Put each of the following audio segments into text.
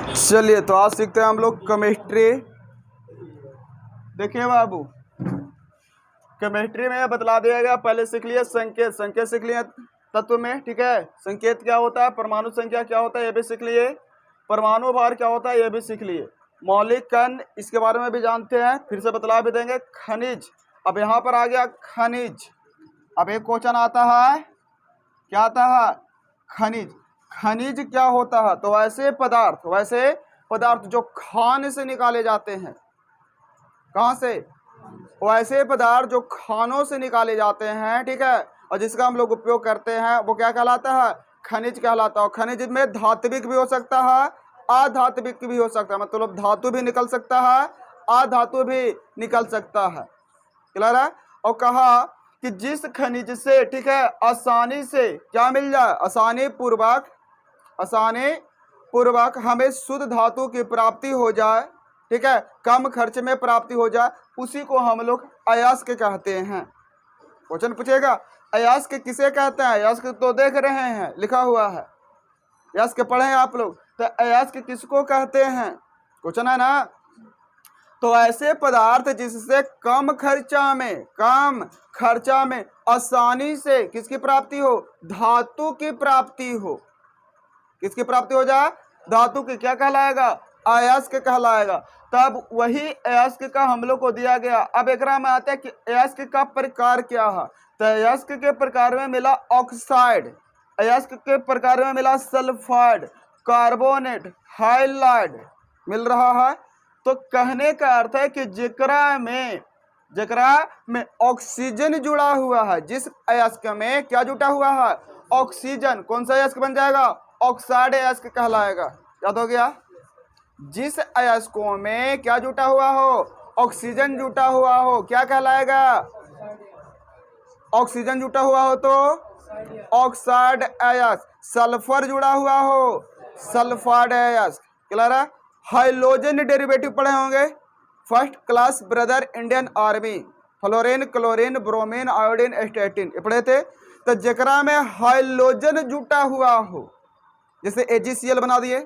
चलिए तो आज सीखते हैं हम लोग केमिस्ट्री। देखिए बाबू, केमिस्ट्री में बतला दिया गया, पहले सीख लिए संकेत। संकेत सीख लिए तत्व में, ठीक है। संकेत क्या होता है, परमाणु संख्या क्या होता है ये भी सीख लिए, परमाणु भार क्या होता है ये भी सीख लिए, मौलिक कण इसके बारे में भी जानते हैं, फिर से बतला भी देंगे। खनिज, अब यहाँ पर आ गया खनिज। अब एक क्वेश्चन आता है, क्या आता है, खनिज। खनिज क्या होता है, तो वैसे पदार्थ जो खान से निकाले जाते हैं। कहाँ से, वैसे पदार्थ जो खानों से निकाले जाते हैं, ठीक है, और जिसका हम लोग उपयोग करते हैं वो क्या कहलाता है, खनिज कहलाता है। खनिज में धात्विक भी हो सकता है, अधात्विक भी हो सकता है, मतलब धातु भी निकल सकता है, अधातु भी निकल सकता है। क्लियर है। और कहा कि जिस खनिज से, ठीक है, आसानी से क्या मिल जाए, आसानी पूर्वक हमें शुद्ध धातु की प्राप्ति हो जाए, ठीक है, कम खर्च में प्राप्ति हो जाए, उसी को हम लोग अयस्क कहते हैं। क्वेश्चन पूछेगा अयस्क किसे कहते हैं, अयस्क तो देख रहे हैं लिखा हुआ है, अयस्क पढ़े हैं आप लोग, तो अयस्क किसको कहते हैं, क्वेश्चन है ना। तो ऐसे पदार्थ जिससे कम खर्चा में आसानी से किसकी प्राप्ति हो, धातु की प्राप्ति हो, किसकी प्राप्ति हो जाए, धातु की, क्या कहलाएगा, अयस्क कहलाएगा। तब वही अयस्क का हम लोग को दिया गया। अब एक में आता है कि अयस्क का प्रकार क्या है, तो अयस्क के प्रकार में मिला ऑक्साइड, अयस्क के प्रकार में मिला सल्फाइड, कार्बोनेट, हाइलाइड मिल रहा है। तो कहने का अर्थ है कि जेकरा में ऑक्सीजन जुड़ा हुआ है, जिस अयस्क में क्या जुटा हुआ है, ऑक्सीजन, कौन सा अयस्क बन जाएगा, ऑक्साइड अयस्क कहलाएगा। याद हो गया, जिस अयस्कों में क्या जुटा हुआ हो, ऑक्सीजन जुटा हुआ हो, क्या कहलाएगा, ऑक्सीजन जुटा हुआ हो तो ऑक्साइड अयस्क, सल्फर जुड़ा हुआ हो, सल्फाइड अयस्क। क्लियर है। हाइड्रोजन डेरिवेटिव पढ़े होंगे, first class brother Indian army, fluorine, chlorine, bromine, iodine, statin, ये पढ़े थे। तो जेकरा में हाइड्रोजन जुटा हुआ हो, जैसे AgCl बना दिए,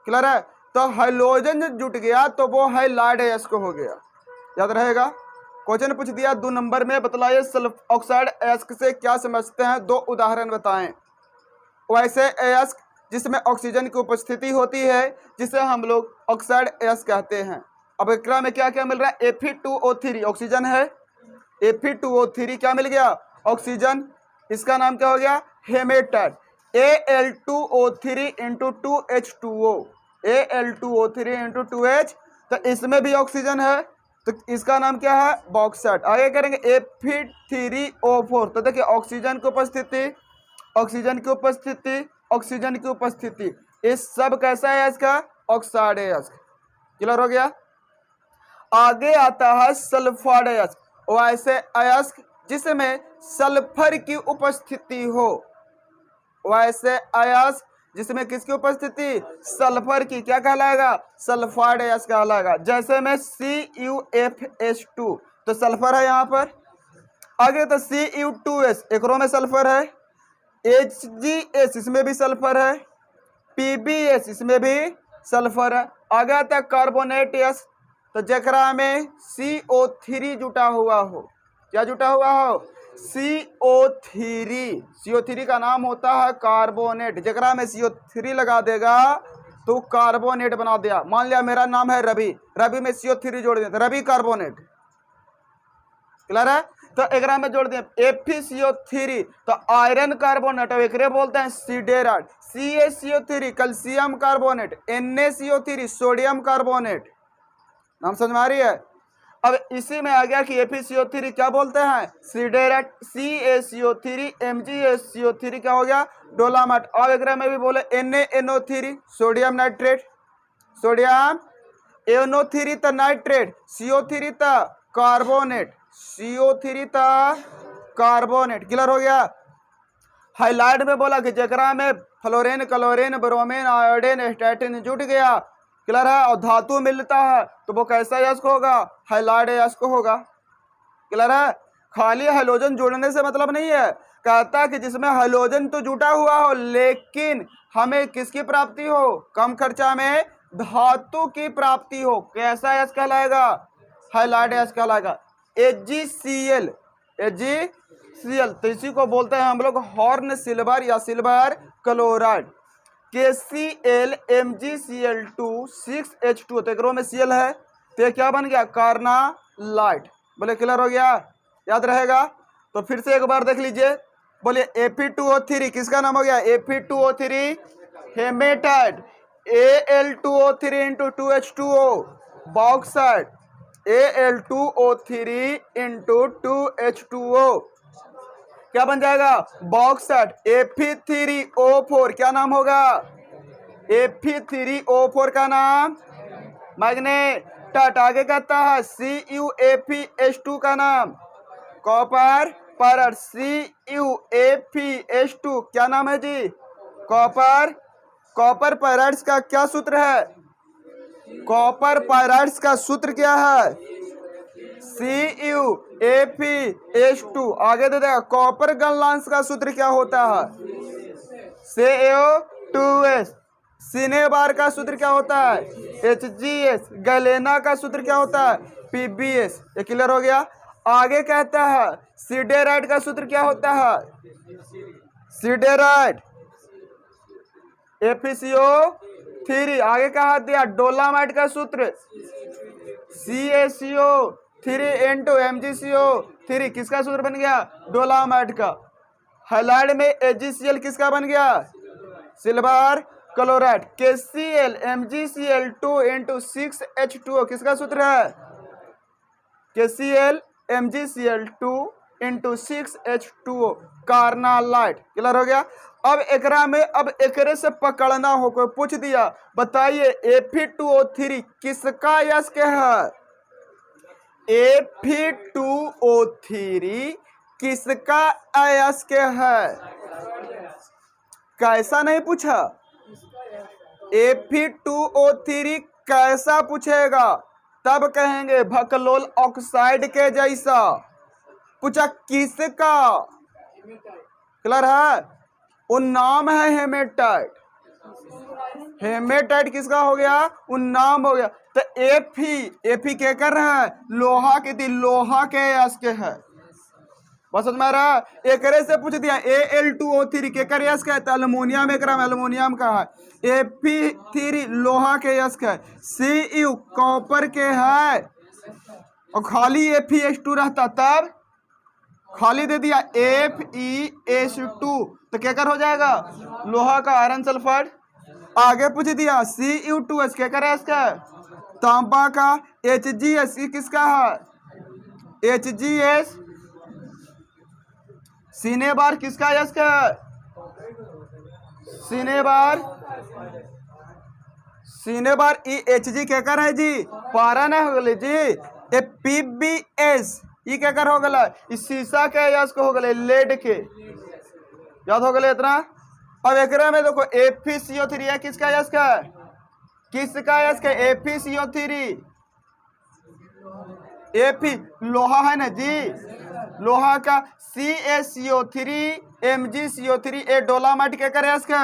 क्लियर है, तो हाइड्रोजन जुट गया तो वो हाइलाइड अयस्क हो गया। याद रहेगा। क्वेश्चन पूछ दिया 2 नंबर में, बतलाइए सल्फ ऑक्साइड अयस्क से क्या समझते हैं, 2 उदाहरण बताएं। वैसे अयस्क जिसमें ऑक्सीजन की उपस्थिति होती है, जिसे हम लोग ऑक्साइड अयस्क कहते हैं। अब एकरा में क्या क्या मिल रहा है, Fe2O3 ऑक्सीजन है, Fe2O3 क्या मिल गया, ऑक्सीजन, इसका नाम क्या हो गया, haematite. Al2O3 into 2H2O, Al2O3 into 2H, तो इसमें भी ऑक्सीजन है, तो इसका नाम क्या है, बॉक्साइट। आगे करेंगे Fe3O4, तो देखिए ऑक्सीजन की उपस्थिति, ऑक्सीजन की उपस्थिति, ऑक्सीजन की उपस्थिति, इस सब कैसा है इसका, ऑक्साइड अयस्क। क्लियर हो गया। आगे आता है सल्फाइड अयस्क, वैसे अयस्क जिसमें सल्फर की उपस्थिति हो, वैसे अयस्क जिसमें किसकी उपस्थिति, सल्फर की, क्या कहलाएगा, सल्फाइड अयस्क कहलाएगा। जैसे में CuFH2, तो सल्फर है यहाँ पर। आगे तो Cu2S, एक रो में सल्फर है, HgS इसमें भी सल्फर है, PbS इसमें भी सल्फर है। आगे आता है कार्बोनेट यस, तो जेकरा में CO3 जुटा हुआ हो, क्या जुटा हुआ हो, CO3 का नाम होता है कार्बोनेट। जेकरा में CO3 लगा देगा तो कार्बोनेट बना दिया। मान लिया मेरा नाम है रवि, रवि में CO3 जोड़ दिया तो रवि कार्बोनेट। क्लियर है। तो एक में जोड़ दिए FeCO3, तो आयरन कार्बोनेट, एक बोलते हैं सिडेराइड। CaCO3 calcium carbonate, NaCO3 sodium carbonate. नाम समझ में आ रही है। अब इसी में आ गया कि FeCO3 क्या बोलते हैं, सिडेराइड। CaCO3 MgSCO3 क्या हो गया, डोलामाइट। और एक में भी बोले NaNO3 sodium nitrate, sodium NO3 तो नाइट्रेट, CO3 तो कार्बोनेट, CO3 था कार्बोनेट। क्लियर हो गया। हाइलाइट में बोला कि जेकरा में fluorine, chlorine, bromine, iodine, statin जुट गया, क्लियर है, और धातु मिलता है, तो वो कैसा अयस्क होगा, हाइलाइट अयस्क होगा। क्लियर है। खाली हाइड्रोजन जोड़ने से मतलब नहीं है, कहता है कि जिसमें हाइड्रोजन तो जुटा हुआ हो लेकिन हमें किसकी प्राप्ति हो, कम खर्चा में धातु की प्राप्ति हो, कैसा एस कहलाएगा, हाइलाइट एस कहलाएगा। AgCl, AgCl तो इसी को बोलते हैं हम लोग हॉर्न सिल्वर या silver chloride. KCl MgCl2 6H2 तो एक में Cl है तो क्या बन गया, कार्नालाइट। बोले क्लियर हो गया, याद रहेगा। तो फिर से एक बार देख लीजिए, बोलिए Fe2O3 किसका नाम हो गया, Fe2O3 haematite, Al2O3 into 2H2O bauxite, Al2O3 into 2H2O क्या बन जाएगा, बॉक्साइड। Fe3O4 क्या नाम होगा, Fe3O4 का नाम मैग्नेट। आगे कहता है CuFeS2 का नाम कॉपर पायराइड, CuFeS2 क्या नाम है जी, कॉपर पायराइड्स का क्या सूत्र है, कॉपर पायराइड्स का सूत्र क्या है, CuFeS2। आगे दे देगा कॉपर गलनांश का सूत्र क्या होता है, CO2S। सिनेबार का सूत्र क्या होता है, HGS। गैलेना का सूत्र क्या होता है, PbS। ये क्लियर हो गया। आगे कहता है सिडेराइड का सूत्र क्या होता है, सिडेराइड FeCO3। आगे कहा दिया डोलामाइट का सूत्र CaCO3 into MgCO3 किसका सूत्र बन गया, डोलामाइट का। हाइलाइट में AgCl किसका बन गया, silver chloride. KCl MgCl2 into 6H2O किसका सूत्र है, KCl MgCl2 into 6H2O carnallite. Clear हो गया। अब एकरा में अब एकरे से पकड़ना हो, कोई पूछ दिया बताइए Fe2O3 किसका यश के है, Fe2O3 किसका अयस्क है, कैसा नहीं पूछा, Fe2O3 कैसा पूछेगा तब कहेंगे भकलोल ऑक्साइड के जैसा। पूछा किसका, क्लियर है, वो नाम है हेमेटाइट। हेमेटाइट किसका हो गया, वो नाम हो गया। तो एफी क्या कर रहा है, लोहा के थी, लोहा के यश के है। बस समझ में आ रहा। एक से पूछ दिया Al2O3 के कर यश का है, अल्मोनियम एक अल्मोनियम का है। Fe3 लोहा के यश का है। Cu कॉपर के है और खाली FeS2 रहता तब खाली दे दिया FeS2 तो क्या कर हो जाएगा, लोहा का आयरन सल्फाइड। आगे पूछ दिया Cu2S क्या कर है इसका, तांबा का। HgS किसका है, HgS। सिनेबार किसका है इसका, सिनेबार Hg क्या कर है जी, पारा ना हो गले जी। PbS ये क्या कर हो गला, इस शीशा के यश को हो गले, लेड के, याद हो गले इतना। अब एक में देखो FeCO3 है किसका यश का, किसका यश का, FeCO3। Fe लोहा है ना जी, लोहा का। CaCO3 MgCO3 ए डोलामाइट क्या करे इसका,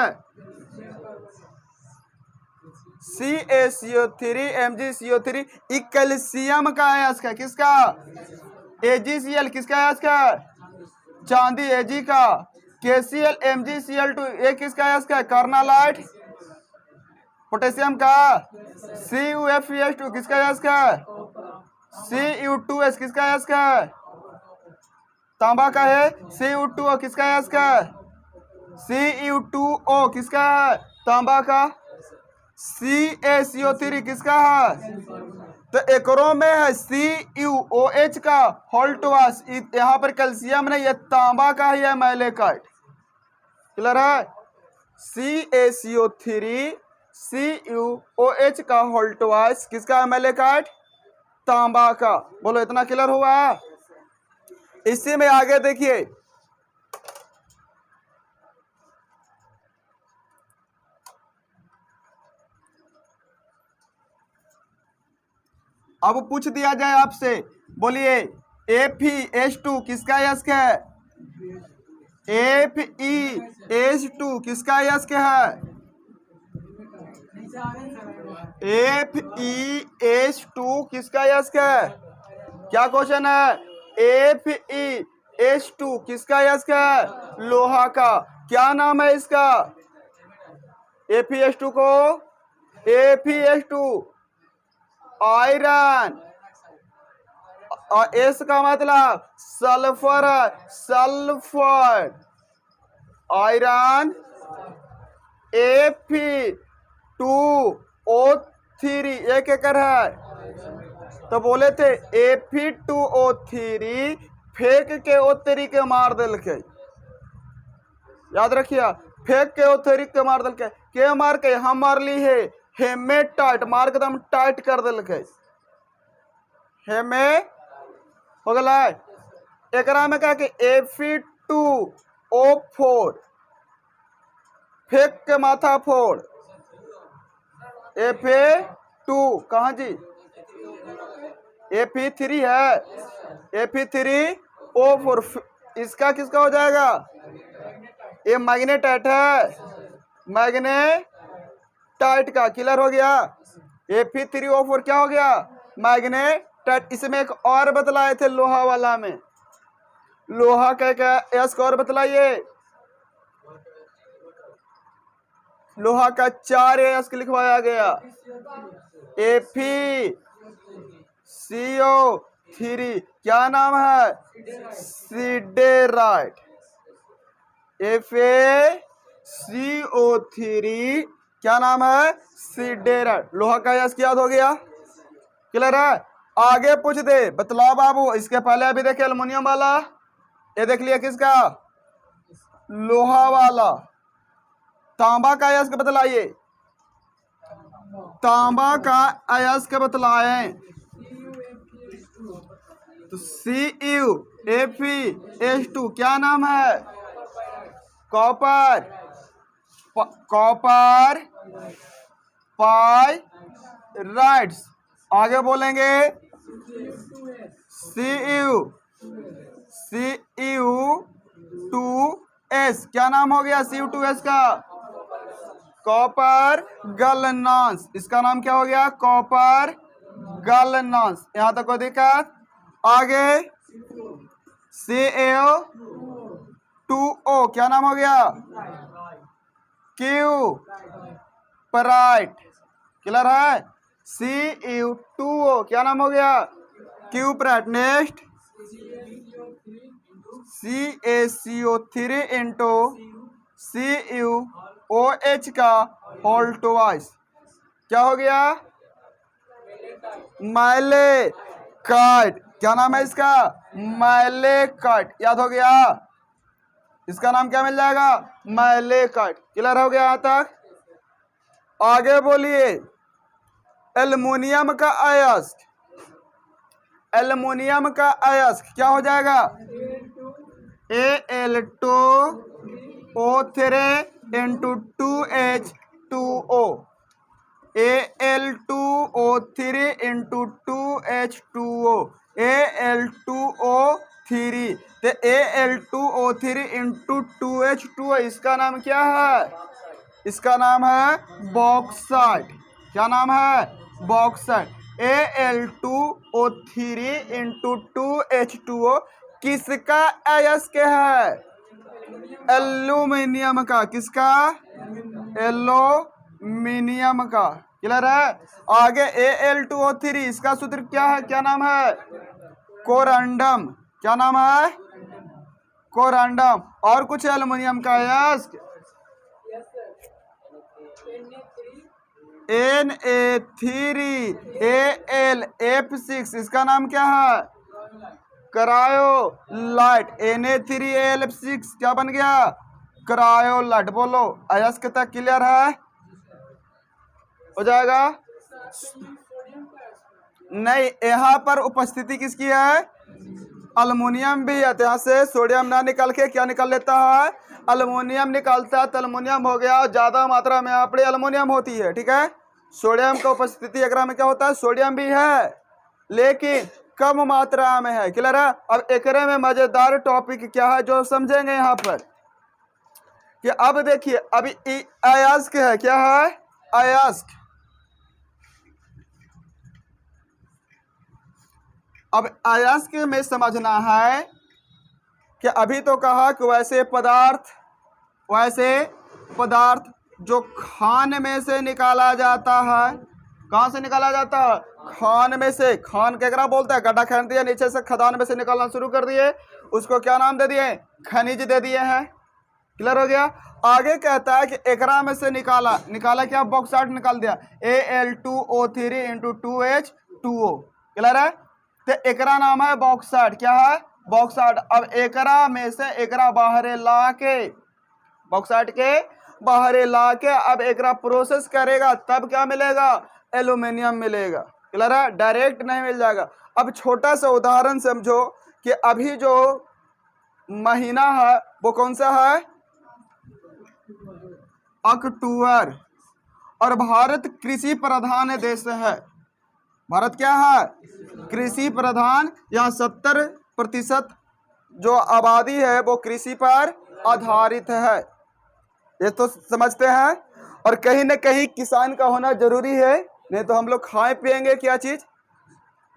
CaCO3 MgCO3 ई कैल्शियम का है इसका, किसका, AgCl किसका है इसका, चांदी Ag का। KCl MgCl2 ये किसका है इसका, कार्नालाइट पोटेशियम का। CuFeS2 किसका है इसका, Cu2S किसका है इसका, तांबा का है। Cu2O किसका है इसका, Cu2O किसका है, तांबा का। CaCO3 किसका है, तो एकरों में है CuOH का होल्टवास। यहाँ पर कैल्शियम नहीं, ये तांबा का है, मैलेकाइट। क्लियर है। CaCO3 CuOH का होल्टवास किसका है, मैलेकाइट, तांबा का। बोलो इतना क्लियर हुआ। इसी में आगे देखिए, अब पूछ दिया जाए आपसे, बोलिए FeS2 किसका यश है, FeH2 किसका अयस्क है? FeH2 किसका अयस्क है? क्या क्वेश्चन है? FeH2 किसका अयस्क है? लोहा का। क्या नाम है इसका? FeH2 को FeH2 आयरन, और एस का मतलब सल्फर, सल्फर आयरन Fe2O3 एक एकर है। तो बोले थे Fe2O3 फेंक के O3 के मार दिल के, याद रखिए, फेंक के O3 के मार दिल के मार के हम मार ली है हेमेटाइट, मार के एकदम टाइट कर दिल के, हेमे हो गला। एकरा में क्या कि Fe2O4 फेंक के माथा फोड़, Fe2 कहाँ जी? Fe3 है, Fe3O4 इसका किसका हो जाएगा? ये मैग्नेटाइट है, मैग्नेटाइट का। क्लियर हो गया? Fe3O4 क्या हो गया? मैग्नेटाइट। इसमें एक और बतलाए थे लोहा वाला में, लोहा का एस और बतलाइए। लोहा का 4 एस लिखवाया गया। FeCO3 क्या नाम है? सिडेराइट। FeCO3 क्या नाम है? सिडेराइट। लोहा का एस याद हो गया? क्लियर है? आगे पूछ दे, बतलाओ बाबू। इसके पहले अभी देखिए एल्युमिनियम वाला, ये देख लिया किसका? लोहा वाला। तांबा का अयस्क बतलाइए, तांबा का अयस्क बतलाए। तो CuFeH2 क्या नाम है? Copper, copper pyrites. आगे बोलेंगे Cu2S क्या नाम हो गया? Cu2S का कॉपर गलनांस। इसका नाम क्या हो गया? कॉपर गलनांस। यहां तक कोई दिक्कत? आगे Ca2O क्या नाम हो गया? क्यूपराइट। क्लियर है? Cu2O क्या नाम हो गया? Cuprite. Next CaCO3 into CuOH का होल ट्वाइस क्या हो गया? मैलेकाइट। क्या नाम है इसका? मैलेकाइट। याद हो गया? इसका नाम क्या मिल जाएगा? मैलेकाइट। क्लियर हो गया यहां तक? आगे बोलिए, एल्युमिनियम का अयस्क, एल्युमिनियम का अयस्क क्या हो जाएगा? Al2O3 into 2H2O, Al2O3 into 2H2O, Al2O3। तो Al2O3 इंटू 2H2O इसका नाम क्या है? इसका नाम है बॉक्साइट। क्या नाम है? बॉक्साइट। Al2O3 इंटू 2H2O किसका अयस्क है? एल्यूमिनियम का। किसका? एल्यूमिनियम का। क्लियर है? आगे Al2O3 इसका सूत्र क्या है? क्या नाम है? कोरंडम। क्या नाम है? कोरंडम। और कुछ एल्युमिनियम का अयस्क? Na3Al इसका नाम क्या है? क्रायोलाइट। Na3Al क्या बन गया? क्रायोलाइट। बोलो अयस्क तक क्लियर है? हो जाएगा? नहीं, यहाँ पर उपस्थिति किसकी है? अल्युमिनियम भी है। यहाँ से सोडियम ना निकल के क्या निकल लेता है? अल्युमिनियम निकालता है। तो अल्युमिनियम हो गया। ज्यादा मात्रा में यहाँ पर अल्युमिनियम होती है। ठीक है? सोडियम का उपस्थिति अगर में क्या होता है? सोडियम भी है लेकिन कम मात्रा में है। क्लियर है? अब एकरे में मजेदार टॉपिक क्या है जो समझेंगे यहाँ पर। कि अब देखिए अभी अयस्क है, क्या है? अयस्क। अब अयस्क में समझना है कि अभी तो कहा कि वैसे पदार्थ जो खान में से निकाला जाता है। कहाँ से निकाला जाता है? खान में से। खान केकरा बोलता है? गड्ढा खन दिया, नीचे से खदान में से निकालना शुरू कर दिए, उसको क्या नाम दे दिए? खनिज दे दिए हैं। क्लियर हो गया? आगे कहता है कि एकरा में से निकाला क्या? बॉक्साइट निकाल दिया, Al2O3 इंटू 2H2O। क्लियर है? तो एकरा नाम है बॉक्साइट। क्या है? बॉक्साइट। अब एकरा में से एकरा बाहरे ला के, बॉक्साइट के बाहरे ला के अब एकरा प्रोसेस करेगा, तब क्या मिलेगा? एल्यूमिनियम मिलेगा। क्लियर है? डायरेक्ट नहीं मिल जाएगा। अब छोटा सा उदाहरण समझो कि अभी जो महीना है वो कौन सा है? अक्टूबर। और भारत कृषि प्रधान देश है। भारत क्या है? कृषि प्रधान। यहाँ 70% जो आबादी है वो कृषि पर आधारित है, ये तो समझते हैं। और कहीं न कहीं किसान का होना जरूरी है, नहीं तो हम लोग खाए पिएंगे क्या चीज?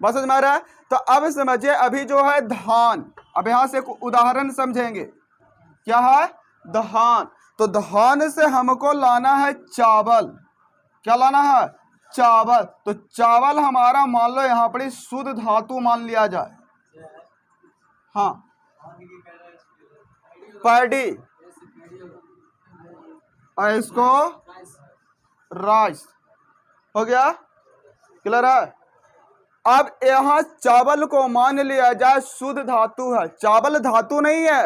बस समझ में आ रहा है? तो अब समझिए अभी जो है धान, अब यहां से उदाहरण समझेंगे। क्या है? धान। तो धान से हमको लाना है चावल। क्या लाना है? चावल। तो चावल हमारा मान लो यहाँ पर शुद्ध धातु मान लिया जाए। हाँ, पैडी, और इसको राइस हो गया। क्लियर है? अब यहाँ चावल को मान लिया जाए शुद्ध धातु है, चावल धातु नहीं है।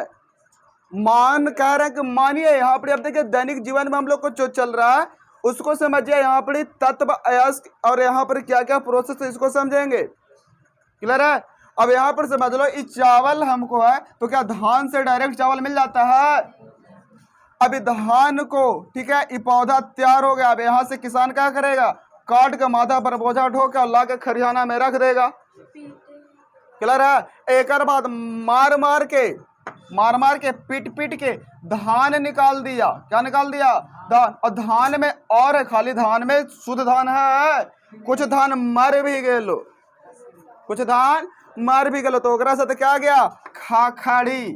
मान कह रहे हैं कि मानिए यहाँ पर, अब देखिए दैनिक जीवन में हम लोग को जो चल रहा है उसको समझिए। यहाँ पर तत्व, अयस्क और यहाँ पर क्या क्या प्रोसेस है इसको समझेंगे। क्लियर है? अब यहाँ पर समझ लो ये चावल हमको है, तो क्या धान से डायरेक्ट चावल मिल जाता है? अभी धान को, ठीक है, ये पौधा तैयार हो गया। अब यहाँ से किसान क्या करेगा? काट के माथा पर बोझा ढो के ला के खरियाना में रख देगा। क्लियर है? एक बाद मार मार के पीट के धान निकाल दिया। क्या निकाल दिया? धान। और धान में और है, खाली धान में शुद्ध धान है, कुछ धान मर भी गए लो, कुछ धान मर भी गए। तो ओकरा से तो क्या गया? खाखड़ी।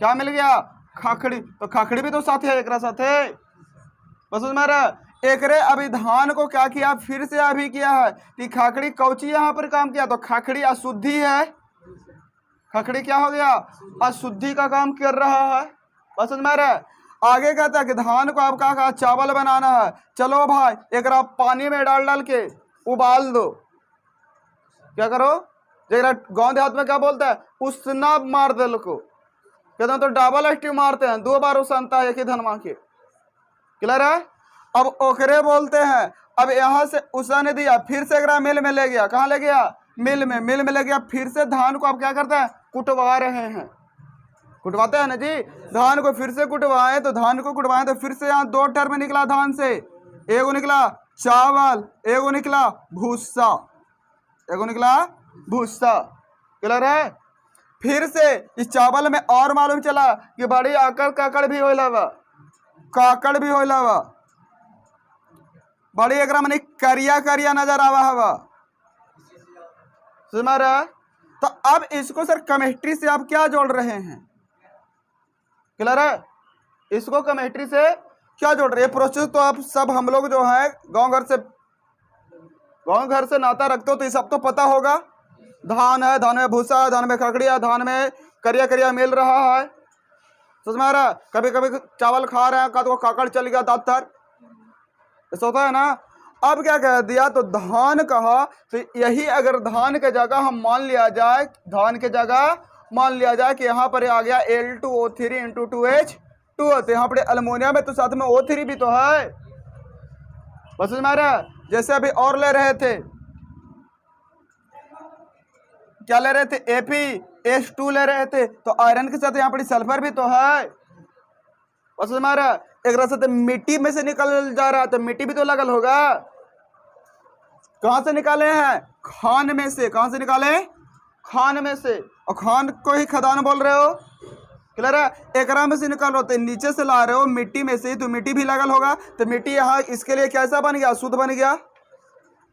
क्या मिल गया? खाखड़ी। तो खाखड़ी भी तो साथ है एकरा साथे। बस मेरा एकरे अभी धान को क्या किया? फिर से अभी किया है कि खाखड़ी कौची यहाँ पर काम किया? तो खाखड़ी अशुद्धि है। खाखड़ी क्या हो गया? अशुद्धि का काम कर रहा है। बस मेरा आगे कहता है कि धान को आप क्या कहा? चावल बनाना है। चलो भाई एकरा पानी में डाल के उबाल दो। क्या करो? जरा गांव देहात में क्या बोलता है? उसना मार दे को, कहते हैं तो डबल स्टीम मारते हैं, 2 बार उसनता है एक ही धनमा के। क्लियर है? अब ओकरे बोलते हैं। अब यहाँ से उसन दिया, फिर से एकरा मिल में ले गया। कहाँ ले गया? मिल में ले गया। फिर से धान को आप क्या करते हैं? कुटवा रहे हैं। कुटवाते हैं ना जी, धान को फिर से कुटवाए। तो धान को कुटवाए तो फिर से यहाँ 2 टर्म निकला धान से, एगो निकला चावल, एगो निकला भूसा, एगो निकला भूसा। क्लियर है? फिर से इस चावल में और मालूम चला कि बड़ी आकर काकड़ भी होला बा, काकड़ भी होला बा, बड़ी एकरा मने करिया करिया नजर आवा हवा। समझ रहा? तो अब इसको सर केमिस्ट्री से आप क्या जोड़ रहे हैं? क्लियर है? इसको केमिस्ट्री से क्या जोड़ रहे हैं? प्रोसेस तो आप सब हम लोग जो है गांव घर से नाता रखते हो, तो ये सब तो पता होगा। धान है, धान में भूसा है, धान में खकड़िया, धान में करिया करिया मिल रहा है। समझ में आ रहा? कभी कभी चावल खा रहे हैं का तो काकड़ चल गया दांत तर, ऐसा होता है ना। अब क्या कह दिया? तो धान कहा, तो यही अगर धान के जगह हम मान लिया जाए, धान के जगह मान लिया जाए कि यहाँ पर आ गया Al2O3 इंटू 2H2O, तो यहाँ पर अल्मोनियम में तो साथ में O3 भी तो है। बस समझ में आ रहा? जैसे अभी और ले रहे थे, क्या ले रहे थे? Fe2 ले रहे थे, तो आयरन के साथ यहाँ पर सल्फर भी तो है। बस समझ में आ रहा? एक रहा से मिट्टी में से निकल जा रहा, तो मिट्टी भी तो लगल होगा। कहां से निकाले हैं? खान में से। कहां से निकाले? खान में से। और खान को ही खदान बोल रहे हो। क्लियर है। एकरा में से निकाल रहे हो तो नीचे से ला रहे हो मिट्टी में से, तो मिट्टी भी लगल होगा, तो मिट्टी यहाँ इसके लिए कैसा बन गया, अशुद्ध बन गया।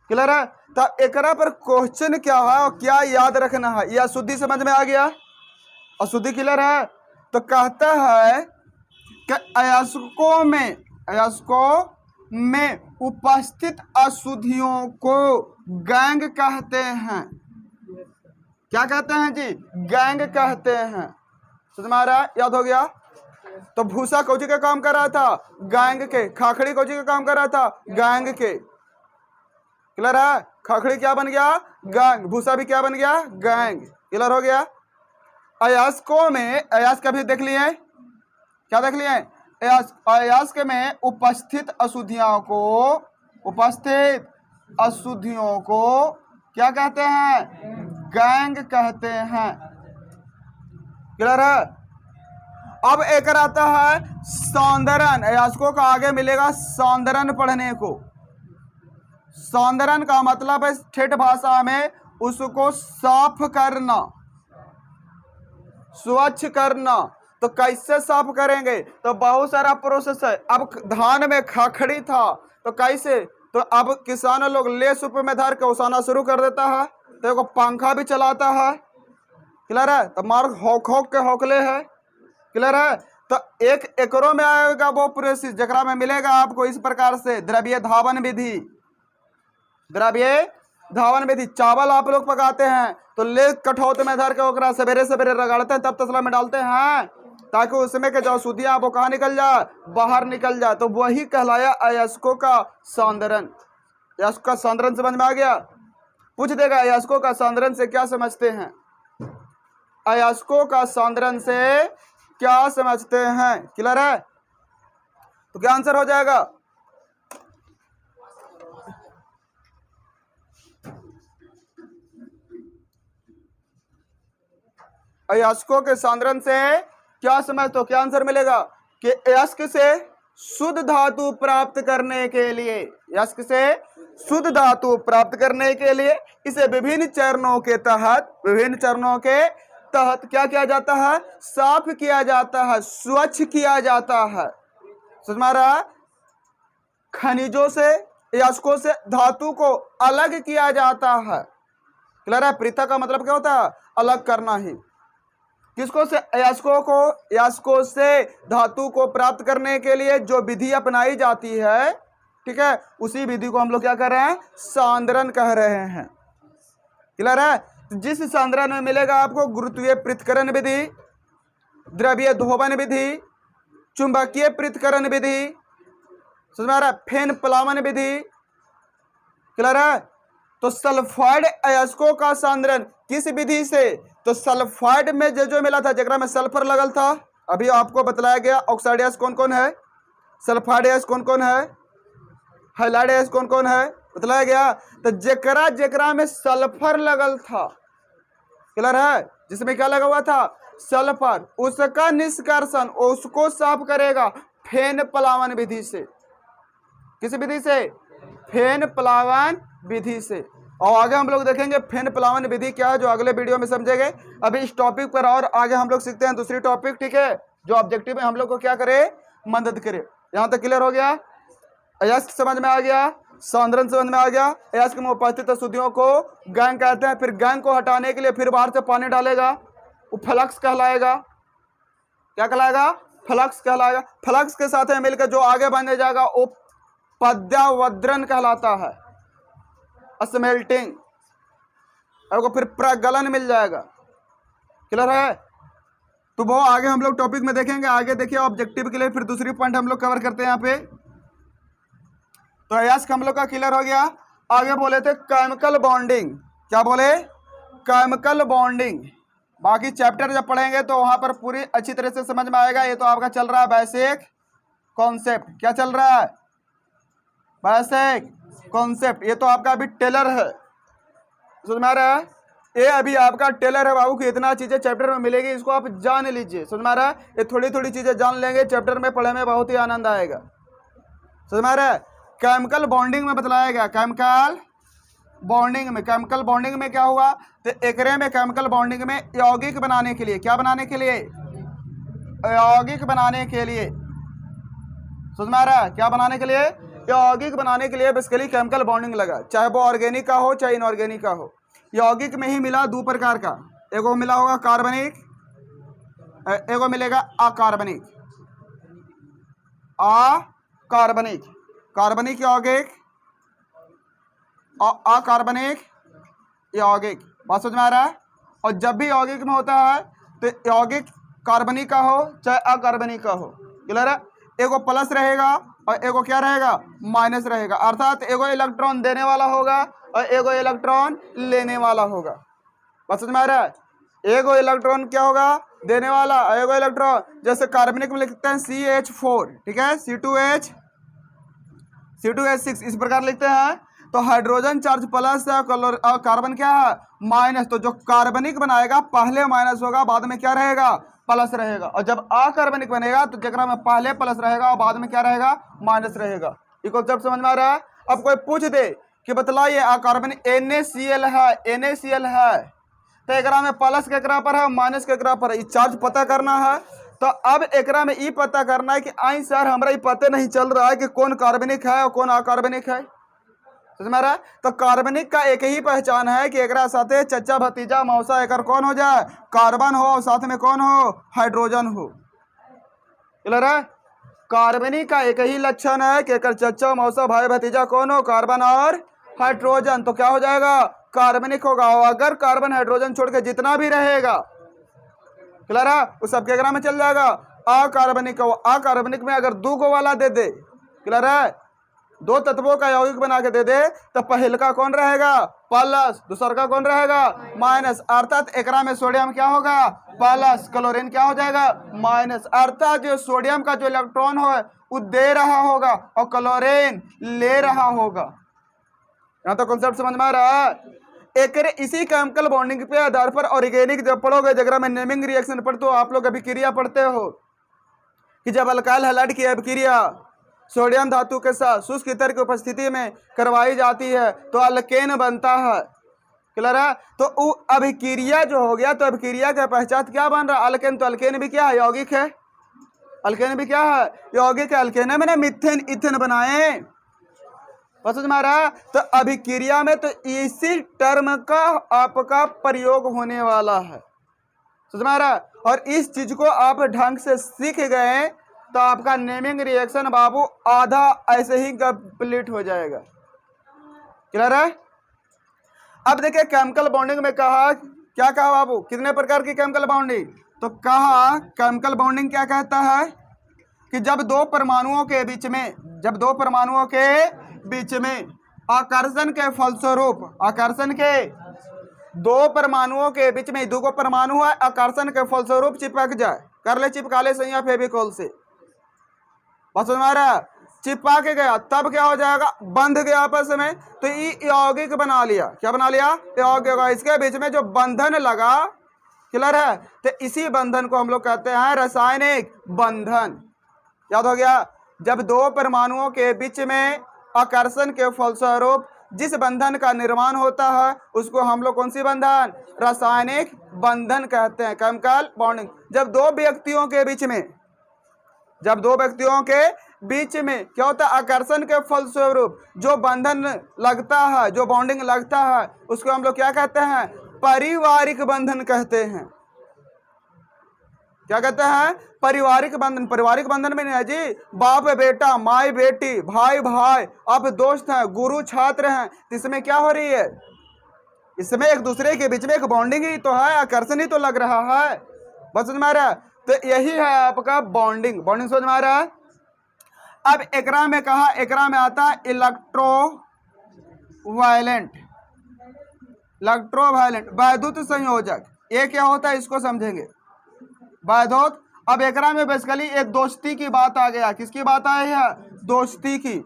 क्लियर है। तो एकरा पर क्वेश्चन क्या है और क्या याद रखना है, यह अशुद्धि समझ में आ गया, अशुद्धि क्लियर है। तो कहता है कि अयस्कों में उपस्थित अशुद्धियों को गैंग कहते हैं। क्या कहते हैं जी, गैंग कहते हैं। तुम्हारा याद हो गया। तो भूसा कौची का काम कर रहा था, गैंग के। खाखड़ी कौची का काम कर रहा था, गैंग के। क्लियर है। खाखड़ी क्या बन गया, गैंग। भूसा भी क्या बन गया, गैंग। क्लियर हो गया। अयस्कों में, अयस्क भी देख लिए, क्या देख लिए, अयस्क में उपस्थित अशुद्धियों को, उपस्थित अशुद्धियों को क्या कहते हैं, गैंग कहते हैं। क्लियर है। अब एक आता है सौंदर्यन, अयस्कों का आगे मिलेगा सौंदर्यन पढ़ने को। सौंदर्यन का मतलब है ठेठ भाषा में उसको साफ करना, स्वच्छ करना। तो कैसे साफ करेंगे, तो बहुत सारा प्रोसेस है। अब धान में खाखड़ी था तो कैसे, तो अब किसान लोग ले सुप में धर के उसाना शुरू कर देता है, तो एक पंखा भी चलाता है। क्लियर है। तो मार्ग होक होक के होकले है। क्लियर है। तो एक एकरों में आएगा वो प्रोसेस जकरा में मिलेगा आपको इस प्रकार से द्रव्य धावन विधि। द्रव्य धावन विधि, चावल आप लोग पकाते हैं तो ले कठौत में धर के ओकरा सवेरे सवेरे रगड़ते हैं, तब तसला में डालते हैं ताकि उसमें के जो अशुद्धियां वो कहाँ निकल जाए, बाहर निकल जाए। तो वही कहलाया अयस्कों का सौंदर्यन। अयस्क का सौंदर्यन समझ में आ गया। पूछ देगा अयस्कों का सौंदर्यन से क्या समझते हैं, अयस्कों का सौंदर्यन से क्या समझते हैं। क्लियर है। तो क्या आंसर हो जाएगा, अयस्कों के सौंदर्यन से क्या समझते हो, क्या आंसर मिलेगा कि अयस्क से शुद्ध धातु प्राप्त करने के लिए, अयस्क से शुद्ध धातु प्राप्त करने के लिए इसे विभिन्न चरणों के तहत, विभिन्न चरणों के तहत क्या किया जाता है, साफ किया जाता है, स्वच्छ किया जाता है। समझ में आ रहा है। खनिजों से, अयस्कों से धातु को अलग किया जाता है। क्लियर है। पृथक का मतलब क्या होता है, अलग करना ही। किसको से, अयस्कों को। अयस्कों से धातु को प्राप्त करने के लिए जो विधि अपनाई जाती है, ठीक है, उसी विधि को हम लोग क्या कर रहे हैं, सौंदर्यन कह रहे हैं। क्लियर है। जिस सौंदर्यन में मिलेगा आपको गुरुत्वीय पृथक्करण विधि, द्रव्य धोवन विधि, चुंबकीय पृथक्करण विधि, समझ में आ रहा है, फेन प्लावन विधि। क्लियर है। तो सल्फाइड अयस्कों का सौंदर्यन किस विधि से, तो सल्फाइड में जो मिला था जगरा में सल्फर लगल था, अभी आपको बतलाया गया। ऑक्साइड अयस्क कौन कौन है, सल्फाइड अयस्क कौन कौन है, हाइलाइड अयस्क कौन कौन है, बतलाया गया। तो जेकरा में सल्फर लगल था, क्लियर है, जिसमें क्या लगा हुआ था, सल्फर, उसका निष्कर्षण, उसको साफ करेगा फेन प्लावन विधि से। किस विधि से, फेन प्लावन विधि से। और आगे हम लोग देखेंगे फेन प्लावन विधि क्या है, जो अगले वीडियो में समझेंगे। अभी इस टॉपिक पर और आगे हम लोग सीखते हैं दूसरी टॉपिक, ठीक है, जो ऑब्जेक्टिव में हम लोग को क्या करे, मदद करे। यहाँ तक क्लियर हो गया। अयस्क समझ में आ गया, सौंदर्यन समझ में आ गया। अयस्क में उपस्थित अशुद्धियों को गैंग कहते हैं। फिर गैंग को हटाने के लिए फिर बाहर से पानी डालेगा, वो फ्लक्स कहलाएगा। क्या कहलाएगा, फ्लक्स कहलाएगा। फ्लक्स के साथ में मिलकर जो आगे बनने जाएगा वो पद्यावद्रन कहलाता है, स्मेल्टिंग। आपको फिर प्रगलन मिल जाएगा। क्लियर है। तो वो आगे हम लोग टॉपिक में देखेंगे। आगे देखिए ऑब्जेक्टिव के लिए फिर दूसरी पॉइंट हम लोग कवर करते हैं यहाँ पे। तो अयस्क हम लोग का क्लियर हो गया। आगे बोले थे केमिकल बॉन्डिंग। क्या बोले, केमिकल बॉन्डिंग। बाकी चैप्टर जब पढ़ेंगे तो वहां पर पूरी अच्छी तरह से समझ में आएगा। ये तो आपका चल रहा है बेसिक कॉन्सेप्ट। क्या चल रहा है, बेसिक कॉन्सेप्ट। ये तो आपका अभी टेलर है, समझ में आ रहा है। ये अभी आपका टेलर है बाबू की इतना चीजें चैप्टर में मिलेगी, इसको आप जान लीजिए। समझ में आ रहा है। ये थोड़ी थोड़ी चीजें जान लेंगे, चैप्टर में पढ़ने में बहुत ही आनंद आएगा। समझ में आ रहा है। केमिकल बॉन्डिंग में बतलाया गया, केमिकल बॉन्डिंग में, केमिकल बॉन्डिंग में क्या हुआ, तो एकरे में केमिकल बॉन्डिंग में यौगिक बनाने के लिए, क्या बनाने के लिए, यौगिक बनाने के लिए, समझ में आ रहा है, क्या बनाने के लिए, यौगिक बनाने के लिए बेसिकली केमिकल बॉन्डिंग लगा, चाहे वो ऑर्गेनिक का हो चाहे इनऑर्गेनिक का हो। यौगिक में ही मिला दो प्रकार का, एक वो मिला होगा कार्बनिक, एक वो मिलेगा अकार्बनिक। अकार्बनिक, कार्बनिक यौगिक और अकार्बनिक यौगिक, बात समझ में आ रहा है। और जब भी यौगिक में होता है तो यौगिक कार्बनिक का हो चाहे अकार्बनिक का हो, क्लियर है। एगो प्लस रहेगा और एगो क्या रहेगा, माइनस रहेगा, अर्थात एगो इलेक्ट्रॉन देने वाला होगा और एगो इलेक्ट्रॉन लेने वाला होगा, बात समझ में आ रहा है। एगो इलेक्ट्रॉन क्या होगा, देने वाला, एगो इलेक्ट्रॉन, जैसे कार्बनिक में लिखते हैं CH4, ठीक है, C2H6 इस प्रकार लिखते हैं। तो हाइड्रोजन चार्ज प्लस है और कार्बन क्या है, माइनस। तो जो कार्बनिक बनाएगा पहले माइनस होगा, बाद में क्या रहेगा, प्लस रहेगा। और जब अकार्बनिक बनेगा तो जगह में पहले प्लस रहेगा और बाद में क्या रहेगा, माइनस रहेगा। ये कॉन्सेप्ट समझ में आ रहा है। अब कोई पूछ दे कि बतलाइए अकार्बनिक NaCl है, NaCl है, तो एकरा में प्लस केकरा पर है, माइनस केकरा पर है, ये चार्ज पता करना है। तो अब एकरा में ये पता करना है कि आई सर हमरा ये पता नहीं चल रहा है कि कौन कार्बनिक है और कौन अकार्बनिक है, समझ में आ रहा है। तो कार्बनिक का एक ही पहचान है कि एकरा साथे चचा भतीजा मौसा एकर कौन हो जाए, कार्बन हो और साथ में कौन हो, हाइड्रोजन हो, क्लियर है। कार्बनिक का एक ही लक्षण है कि एकर चचा मौसा भाई भतीजा कौन हो, कार्बन और हाइड्रोजन। तो क्या हो जाएगा, कार्बनिक होगा। और अगर कार्बन हाइड्रोजन छोड़ के जितना भी रहेगा, क्लियर है, उस सबके एकरा में चल जाएगा। अकार्बनिक, अकार्बनिक में अगर दो गो वाला दे दे, क्लियर है, दो तत्वों का यौगिक बना के दे दे, तो पहले का कौन रहेगा, प्लस, दूसरा का कौन रहेगा, माइनस। अर्थात एकरा में सोडियम क्या होगा, प्लस, क्लोरीन क्या हो जाएगा, माइनस। अर्थात जो सोडियम का जो इलेक्ट्रॉन हो वो दे रहा होगा और क्लोरीन ले रहा होगा। यहाँ तो कॉन्सेप्ट समझ में आ रहा है। एक इसी केमिकल बॉन्डिंग पे आधार पर ऑर्गेनिक जब पढ़ोगे, जगह में नेमिंग रिएक्शन पढ़ते हो, आप लोग अभिक्रिया पढ़ते हो कि जब अल्काइल हैलाइड की अभिक्रिया सोडियम धातु के साथ शुष्क ईथर की उपस्थिति में करवाई जाती है तो अल्केन बनता है, क्लियर है। तो वो अभिक्रिया जो हो गया, तो अभिक्रिया के पश्चात क्या बन रहा, अल्केन। तो अल्केन भी क्या है, यौगिक है, अल्केन भी क्या है, यौगिक है। अल्केन मैंने मिथेन इथेन बनाए, बस समझ में आ रहा है। तो अभिक्रिया में तो इसी टर्म का आपका प्रयोग होने वाला है, समझ में आ रहा है। और इस चीज को आप ढंग से सीख गए तो आपका नेमिंग रिएक्शन बाबू आधा ऐसे ही कंप्लीट हो जाएगा, क्लियर है। अब देखिए केमिकल बॉन्डिंग में कहा, क्या कहा बाबू, कितने प्रकार की केमिकल बॉन्डिंग। तो कहा केमिकल बॉन्डिंग क्या कहता है कि जब दो परमाणुओं के बीच में, जब दो परमाणुओं के बीच में आकर्षण के फलस्वरूप, आकर्षण के, दो परमाणुओं के बीच में दो परमाणु है, आकर्षण के फलस्वरूप चिपक जाए, कर ले चिपका ले सही फेविकोल से, बस समझ में आ रहा है। चिपका के गया तब क्या हो जाएगा, बंध गया आपस में, तो ये यौगिक बना लिया, क्या बना लिया, यौगिक। इसके बीच में जो बंधन लगा, क्लियर है, तो इसी बंधन को हम लोग कहते हैं रासायनिक बंधन, याद हो गया। जब दो परमाणुओं के बीच में आकर्षण के फलस्वरूप जिस बंधन का निर्माण होता है उसको हम लोग कौन सी बंधन, रासायनिक बंधन कहते हैं, केमिकल बॉन्डिंग। जब दो व्यक्तियों के बीच में, जब दो व्यक्तियों के बीच में क्या होता है, आकर्षण के फलस्वरूप जो बंधन लगता है, जो बॉन्डिंग लगता है, उसको हम लोग क्या कहते हैं, पारिवारिक बंधन कहते हैं। क्या कहते हैं, पारिवारिक बंधन। पारिवारिक बंधन में नहीं है जी बाप बेटा, माई बेटी, भाई भाई, आप दोस्त हैं, गुरु छात्र हैं, इसमें क्या हो रही है, इसमें एक दूसरे के बीच में एक बॉन्डिंग ही तो है, आकर्षण ही तो लग रहा है, बस समझ में आ रहा है। तो यही है आपका बॉन्डिंग, बॉन्डिंग समझ में आ रहा है। अब एकरा में कहा, एकरा में आता है इलेक्ट्रोवायलेंट, इलेक्ट्रोवायलेंट वैद्युत संयोजक। ये क्या होता है इसको समझेंगे, वैद्युत। अब एकरा में बेसिकली एक दोस्ती की बात आ गया, किसकी बात आई है, दोस्ती की।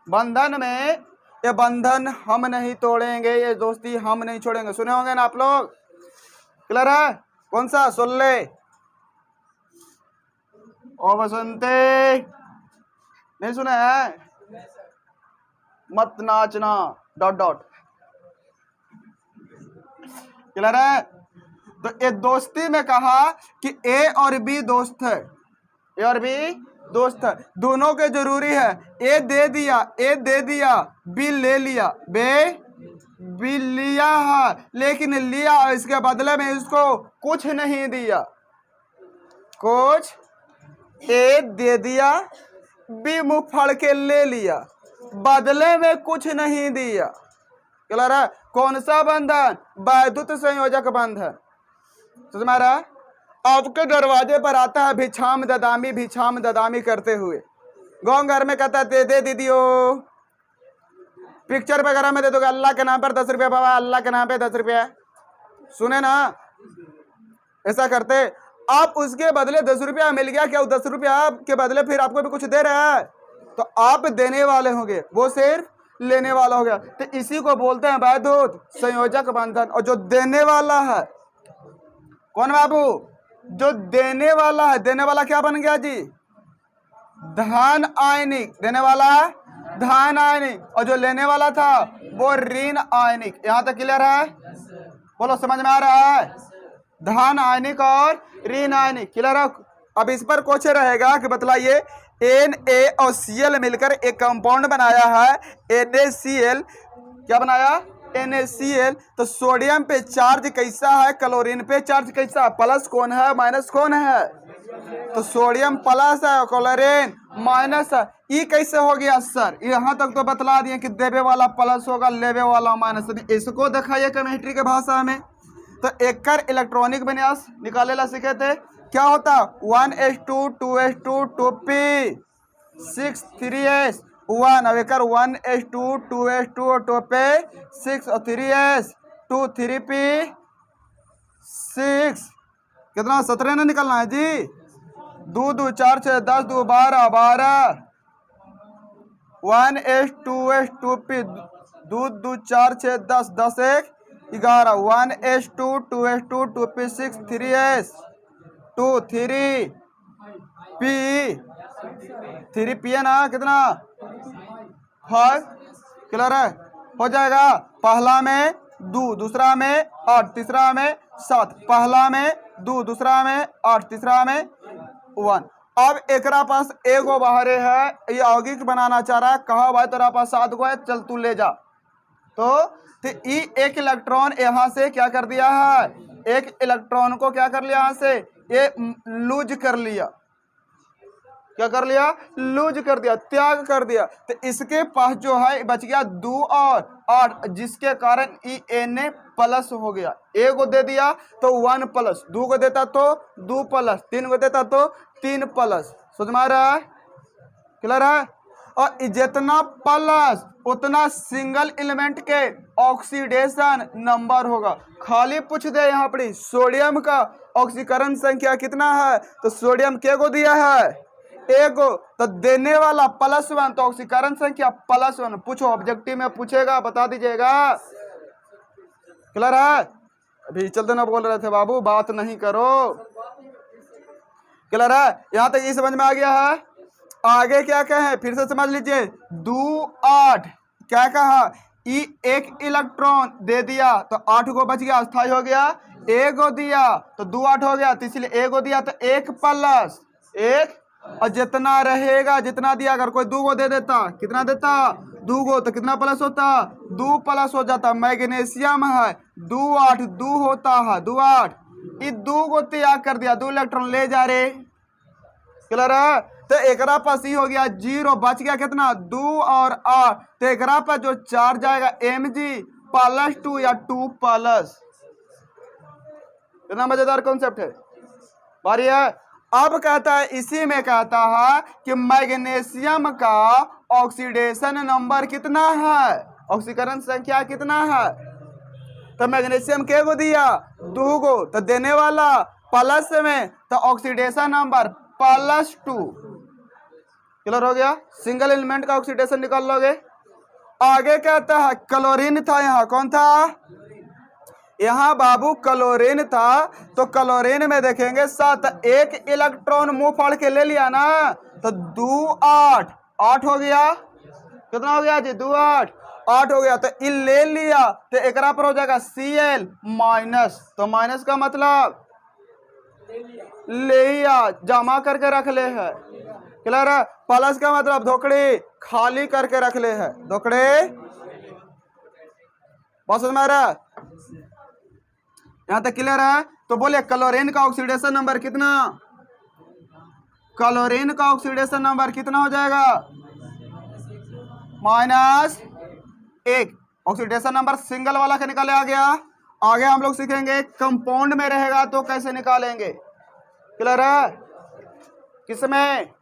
बंधन में ये बंधन हम नहीं तोड़ेंगे, ये दोस्ती हम नहीं छोड़ेंगे, सुने होंगे ना आप लोग, क्लियर है। कौन सा, सुन ले ओ बसंते, नहीं सुना है, मत नाचना डॉट डॉट, क्लियर है। तो ये दोस्ती में कहा कि ए और बी दोस्त है, ए और बी दोस्त है, दोनों के जरूरी है। ए दे दिया, बी ले लिया, बी लिया है, लेकिन लिया इसके बदले में इसको कुछ नहीं दिया, कुछ ए दे दिया, बी मुंह फाड़ के ले लिया, बदले में कुछ नहीं दिया। क्लियर है? कौन सा बंधन? वैद्युत संयोजक बंधन। तो तुम्हारा आपके दरवाजे पर आता है भिक्षाम ददामी करते हुए, गाँव घर में कहता है दे दीदियो, पिक्चर वगैरह में दे दोगे अल्लाह के नाम पर 10 रुपया बाबा, अल्लाह के नाम पे 10 रुपया, सुने ना, ऐसा करते। आप उसके बदले 10 रुपया मिल गया, क्या 10 रुपया के बदले फिर आपको भी कुछ दे रहा है? तो आप देने वाले होंगे, वो सिर्फ लेने वाला हो गया। तो इसी को बोलते हैं वैद्युत संयोजक बंधन। और जो देने वाला है कौन बाबू? जो देने वाला है, देने वाला क्या बन गया जी? धन आयनिक, देने वाला धन आयनिक, और जो लेने वाला था वो ऋण आयनिक। यहां तक क्लियर है? बोलो, समझ में आ रहा है? धन आयनिक और ऋण आयनिक, क्लियर है? अब इस पर क्वेश्चन रहेगा कि बतलाइए Na और Cl मिलकर एक कंपाउंड बनाया है NaCl, क्या बनाया? NaCl। तो सोडियम पे चार्ज कैसा है, क्लोरीन पे चार्ज कैसा है, प्लस कौन है माइनस कौन है? तो सोडियम प्लस है, क्लोरीन माइनस है। ये कैसे हो गया सर? यहाँ तक तो बतला दिए कि देवे वाला प्लस होगा, लेवे वाला माइनस। इसको दिखाइए केमिस्ट्री के भाषा में। तो एक इलेक्ट्रॉनिक विन्यास निकाले ला सीखे थे, क्या होता? 1s2 2s2 2p 6 3s 1। अब एक 1s2 2s2 2p 6 और 3s 2 3p 6, कितना? 17 ना निकलना है जी। 2 2 4 6 10 2 12 12 1s 2s 2p 2 2 4 6 10 10 1 11 1s2 2s2 2p 6 3s 2 3p है ना, कितना? 5, क्लियर है? हो जाएगा। पहला में 2, दूसरा में 8, तीसरा में 7, पहला में 2, दूसरा में 8, तीसरा में 1। अब एकरा पास एगो बाहरे है, ये यौगिक बनाना चाह रहा है, कहा भाई तेरा पास 7 गो है, चल तू ले जा। तो ये एक इलेक्ट्रॉन यहाँ से क्या कर दिया है, एक इलेक्ट्रॉन को क्या कर लिया, यहाँ से ये लूज कर लिया, क्या कर लिया? लूज कर दिया, त्याग कर दिया। तो इसके पास जो है बच गया 2 और 8, जिसके कारण Na प्लस हो गया। एक को दे दिया तो 1 प्लस, 2 को देता तो 2 प्लस, 3 को देता तो 3 प्लस। समझ में आ रहा है? क्लियर है? और जितना प्लस उतना सिंगल एलिमेंट के ऑक्सीडेशन नंबर होगा। खाली पूछ दे यहाँ पर सोडियम का ऑक्सीकरण संख्या कितना है, तो सोडियम के को दिया है? एगो। तो देने वाला +1, तो ऑक्सीकरण संख्या +1। पूछो, ऑब्जेक्टिव में पूछेगा, बता दीजिएगा। क्लियर है? अभी चलते ना बोल रहे थे बाबू, बात नहीं करो। क्लियर है? यहां तक ये समझ में आ गया है? आगे क्या कहें फिर से समझ लीजिए। 2 8 क्या कहा? एक इलेक्ट्रॉन दे दिया तो 8 को बच गया, अस्थायी हो गया। एक को दिया तो 2 8 हो गया, तो इसलिए एक को दिया तो 1 प्लस 1, और जितना रहेगा, जितना दिया, अगर कोई 2 को दे देता, कितना देता? 2 को, तो कितना प्लस होता? 2 प्लस हो जाता। मैग्नीशियम है 2 8 2 होता है 2 8, ये 2 को त्याग कर दिया, 2 इलेक्ट्रॉन ले जा रे। क्लियर है? तो एकरा पास ही हो गया 0, बच गया कितना? 2 और 8। तो एकरा पर जो चार्ज जाएगा Mg +2 या 2 प्लस। कितना मजेदार कॉन्सेप्ट है। बारी है। अब कहता है, इसी में कहता है कि मैग्नीशियम का ऑक्सीडेशन नंबर कितना है, ऑक्सीकरण संख्या कितना है? तो मैग्नीशियम के को दिया? 2 को। तो देने वाला प्लस में, तो ऑक्सीडेशन नंबर +2। क्लियर हो गया? सिंगल एलिमेंट का ऑक्सीडेशन निकाल लोगे। आगे कहता है क्लोरीन था, यहाँ कौन था? यहाँ बाबू क्लोरीन था। तो क्लोरीन में देखेंगे 7, एक इलेक्ट्रॉन मुंह फाड़ के ले लिया ना, तो 2 8 8 हो गया। कितना हो गया जी? 2 8। 8 हो गया, तो ई ले लिया तो एकरा पर हो जाएगा Cl माइनस, तो माइनस का मतलब ले लिया, जमा करके रख ले है, क्लियर है। प्लस का मतलब धोकड़ी खाली करके रख ले है, धोकड़ी। बहुत समझ में आ रहा है, यहां तक क्लियर है। तो बोलिए क्लोरीन का ऑक्सीडेशन नंबर कितना, क्लोरीन का ऑक्सीडेशन नंबर कितना हो जाएगा, -1। ऑक्सीडेशन नंबर सिंगल वाला का निकाले आ गया। आगे हम लोग सीखेंगे कंपाउंड में रहेगा तो कैसे निकालेंगे, क्लियर है। किसमें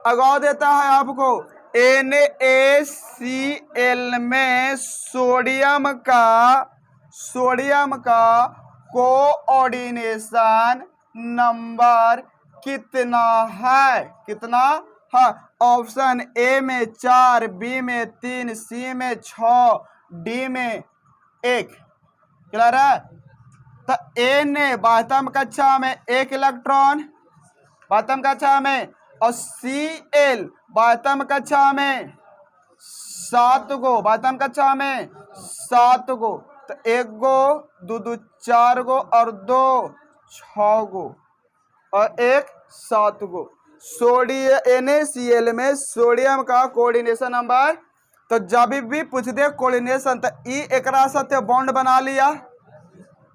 अगाव देता है आपको, NaCl में सोडियम का कोऑर्डिनेशन नंबर कितना है, कितना है। ऑप्शन ए में 4, बी में 3, सी में 6, डी में 1, क्लियर है। तो ए ने बातम कक्षा में 1 इलेक्ट्रॉन, बातम कक्षा में, और Cl बातम कक्षा में 7 गो, बातम कक्षा में 7 गो, तो 1 गो, 2 2 4 गो, और 2 6 गो, और 1 7 गो। सोडियम NaCl में सोडियम का कोऑर्डिनेशन नंबर, तो जब भी पूछ दे कोऑर्डिनेशन तो ई एकरा साथे बॉन्ड बना लिया,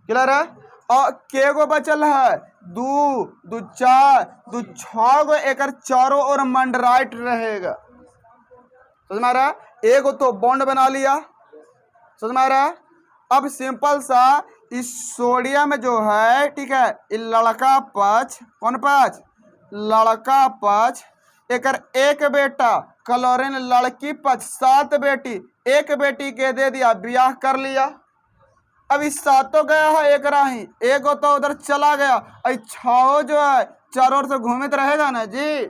क्लियर है। और के गो बचल है, 2 2 4 2 6 गो, एक चारों ओर मंडराइट रहेगा, समझ में आ रहा है। एक तो बॉन्ड बना लिया, समझ में आ रहा है। अब सिंपल सा इस सोडियम जो है, ठीक है, ये लड़का पक्ष, कौन पक्ष, लड़का पक्ष, एक बेटा, क्लोरीन लड़की पक्ष 7 बेटी, एक बेटी के दे दिया, ब्याह कर लिया। अब इस 7 गया है एक राही, एक तो उधर चला गया, और 6 जो है चारों ओर से घूमित रहेगा ना जी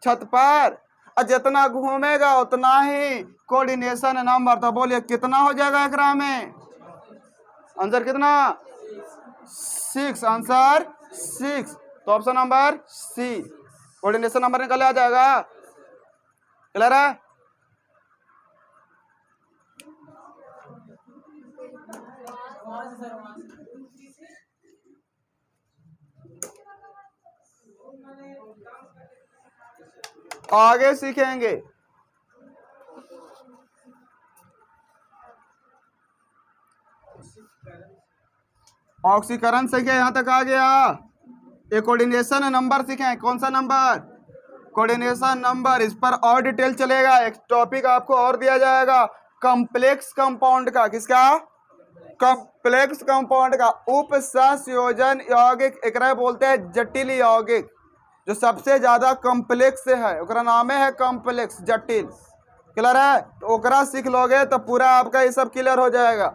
छत पर, और जितना घूमेगा उतना ही कोऑर्डिनेशन नंबर। तो बोलिए कितना हो जाएगा एकरा में, आंसर कितना, 6, आंसर 6। तो option number C coordination number निकल आ जाएगा, क्लियर है। आगे सीखेंगे ऑक्सीकरण सीखे, यहां तक आ गया। एक कोऑर्डिनेशन नंबर सीखे, कौन सा नंबर, कोऑर्डिनेशन नंबर। इस पर और डिटेल चलेगा, एक टॉपिक आपको और दिया जाएगा कॉम्प्लेक्स कंपाउंड का, किसका, कॉम्प्लेक्स कंपाउंड का। उप सहसंयोजन यौगिक एकरा बोलते हैं जटिल यौगिक, जो सबसे ज्यादा कॉम्प्लेक्स है ओकरा नाम है कॉम्प्लेक्स, जटिल, क्लियर है। तो ओकरा सीख लोगे तो पूरा आपका ये सब क्लियर हो जाएगा।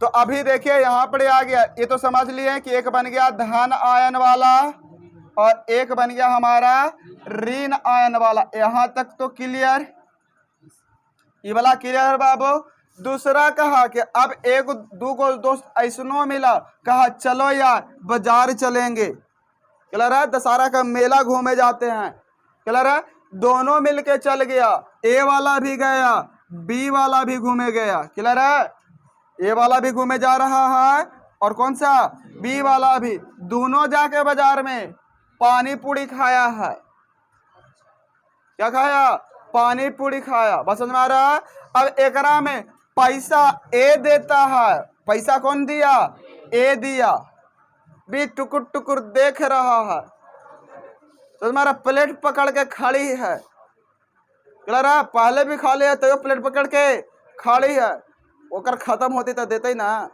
तो अभी देखिए यहाँ पर आ गया, ये तो समझ लिए कि एक बन गया धन आयन वाला और एक बन गया हमारा ऋण आयन वाला, यहाँ तक तो क्लियर, ये वाला क्लियर है बाबू। दूसरा कहा कि अब एक दो को दोस्त ऐसनो मिला, कहा चलो यार बाजार चलेंगे, क्लियर है, दशहरा का मेला घूमे जाते हैं, क्लियर है। दोनों मिलके चल गया, ए वाला भी गया, बी वाला भी घूमे गया, क्लियर है। ए वाला भी घूमे जा रहा है और कौन सा, बी वाला भी। दोनों जाके बाजार में पानी पूरी खाया है, क्या खाया, पानी पूरी खाया, बस समझ में आ रहा है। अब एकरा में पैसा ए देता है, पैसा कौन दिया, ए दिया, बी टुकुर टुकुर देख रहा है, तो तुम्हारा प्लेट पकड़ के खड़ी है, क्लियर है। पहले भी खा लिया तो प्लेट पकड़ के खड़ी है, ओकर खत्म होती तो देते ही ना,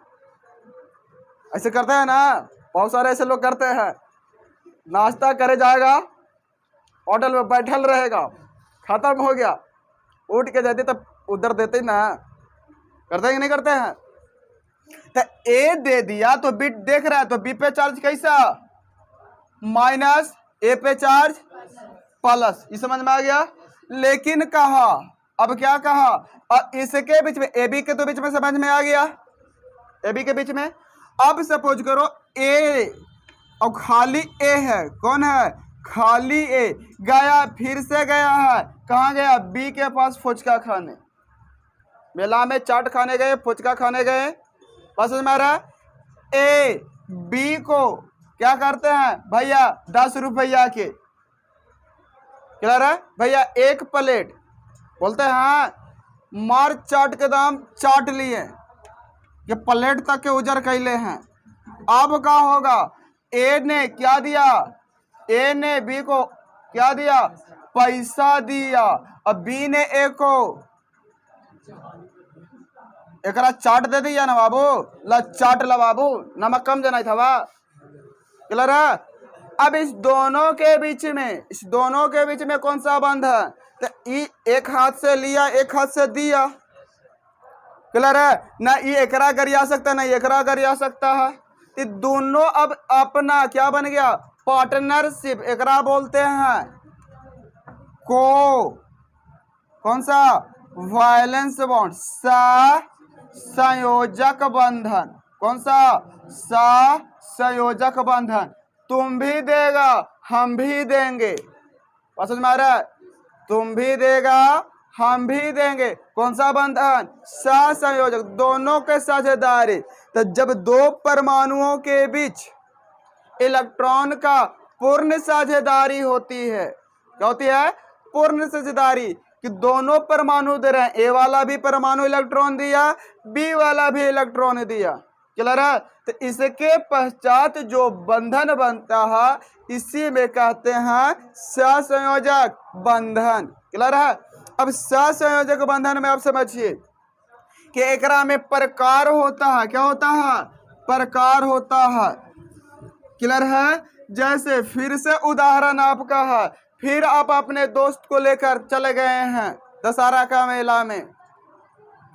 ऐसे करते हैं ना, बहुत सारे ऐसे लोग करते हैं। नाश्ता करे जाएगा, होटल में बैठल रहेगा, खत्म हो गया, उठ के जाते तो उधर देते ही ना, करते हैं कि नहीं करते हैं। तो ए दे दिया तो बी देख रहा है, तो बी पे चार्ज कैसा, माइनस, ए पे चार्ज प्लस, ये समझ में आ गया। लेकिन कहा, अब क्या कहा, और इसके बीच में ए बी के तो बीच में समझ में आ गया, ए बी के बीच में। अब सपोज करो ए और खाली ए है, कौन है, खाली ए गया, फिर से गया है, कहाँ गया, बी के पास फुचका खाने, मेला में चाट खाने गए, फुचका खाने गए, बस में आ रहा है। ए बी को क्या करते हैं भैया 10 रुपया के, क्लियर है भैया, एक प्लेट, बोलते हैं हाँ मार चाट के दाम चाट लिए, ये प्लेट तक के उजर कैले हैं। अब क्या होगा, ए ने क्या दिया, ए ने बी को क्या दिया, पैसा दिया, अब बी ने ए को एकरा चाट दे दिया ना बाबू, ला चाट ला बाबू, नमक कम देना था वा, क्लियर है। अब इस दोनों के बीच में कौन सा बंध है, तो ई एक हाथ से लिया एक हाथ से दिया, क्लियर है ना, ये एकरा गरिया सकता ना एकरा गरिया सकता है, तो दोनों अब अपना क्या बन गया, पार्टनरशिप, एकरा बोलते हैं को, कौन सा, वायलेंस बॉन्ड, संयोजक बंधन, कौन सा, संयोजक बंधन, तुम भी देगा हम भी देंगे, समझ में आ रहा है, तुम भी देगा हम भी देंगे, कौन सा बंधन, संयोजक, दोनों के साझेदारी। तो जब दो परमाणुओं के बीच इलेक्ट्रॉन का पूर्ण साझेदारी होती है, क्या होती है, पूर्ण साझेदारी, कि दोनों परमाणु दे रहे हैं, ए वाला भी परमाणु इलेक्ट्रॉन दिया, बी वाला भी इलेक्ट्रॉन दिया, क्लियर है। तो इसके पश्चात जो बंधन बनता है इसी में कहते हैं सहसंयोजक बंधन, क्लियर है। अब सहसंयोजक बंधन में आप समझिए कि एकरा में प्रकार होता है, क्या होता है, प्रकार होता है, क्लियर है। जैसे फिर से उदाहरण आपका है, फिर आप अपने दोस्त को लेकर चले गए हैं दशहरा का मेला में,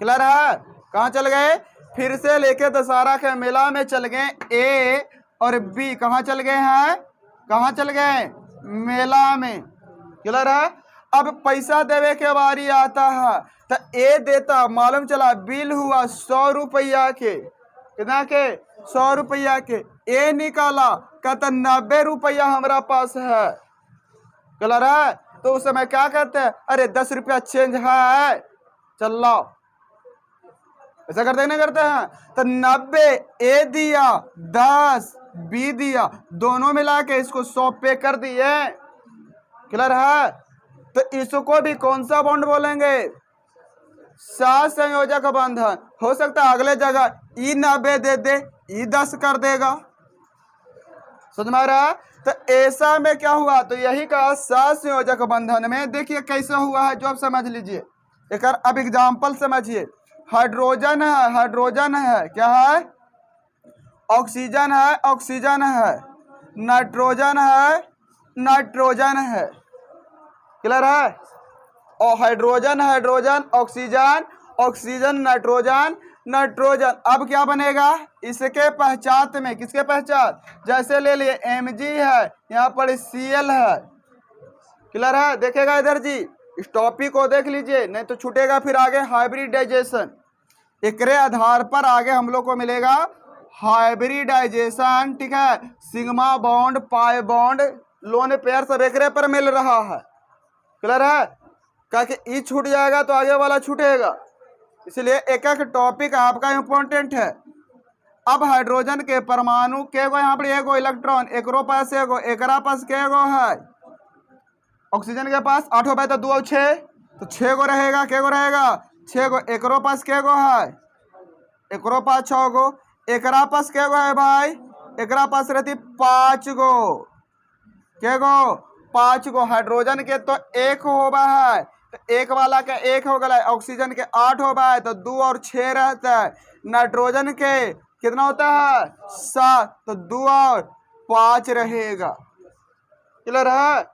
क्लियर है, कहाँ चल गए, फिर से लेके दशहरा के मेला में चल गए, ए और बी कहाँ चल गए हैं, कहाँ चल गए, मेला में, क्लियर है। अब पैसा देवे के बारी आता है, तो ए देता, मालूम चला बिल हुआ 100 रुपया के, कितना के, 100 रुपया के, ए निकाला कहता 90 रुपया हमारा पास है, क्लियर है। तो उस समय क्या कहते हैं, अरे 10 रुपया चेंज है, चल लो, ऐसा करते नहीं करते हैं। तो 90 ए दिया, 10 बी दिया, दोनों मिला के इसको 100 पे कर दिए, क्लियर है। तो इसको भी कौन सा बॉन्ड बोलेंगे, सहसंयोजक बंधन। हो सकता है अगले जगह ई 90 दे दे, ई 10 कर देगा, समझ में आ रहा है। तो ऐसा में क्या हुआ, तो यही कहा सहसंयोजक बंधन में। देखिए कैसा हुआ है जो आप समझ लीजिए, एक अब एग्जाम्पल समझिए। हाइड्रोजन है, हाइड्रोजन है, क्या है, ऑक्सीजन है, ऑक्सीजन है, नाइट्रोजन है, नाइट्रोजन है, क्लियर है। और hydrogen, hydrogen, oxygen, oxygen, nitrogen, nitrogen. अब क्या बनेगा, इसके पहचान में, किसके पहचान, जैसे ले लिए Mg है, यहाँ पर Cl है, क्लियर है। देखेगा इधर जी, इस टॉपिक को देख लीजिए, नहीं तो छूटेगा फिर आगे हाइब्रिडाइजेशन। एकरे आधार पर आगे हम लोग को मिलेगा हाइब्रिडाइजेशन, ठीक है। Sigma bond, pi bond, lone pair सब एकरे पर मिल रहा है, क्लियर है। क्या कि ई छूट जाएगा तो आगे वाला छूटेगा, इसलिए एक एक टॉपिक आपका इम्पोर्टेंट है। अब हाइड्रोजन के परमाणु के गो, यहाँ पर एगो इलेक्ट्रॉन, एकरो पास एगो, एकरा पास के गो है, ऑक्सीजन के पास 8 हो पाए तो 2 और 6, तो 6 गो रहेगा, के गो रहेगा 6 गो, एकरो पास के गो है, एकरो पास 6 गो, एकरा पास के गो है भाई, एकरा पास रहती 5 गो, के गो 5 गो। हाइड्रोजन के तो 1 होगा है, तो एक वाला के 1 हो गया, ऑक्सीजन के 8 होगा है तो 2 और 6 रहता है। नाइट्रोजन के कितना होता है 7, तो 2 और 5 रहेगा, क्लियर है।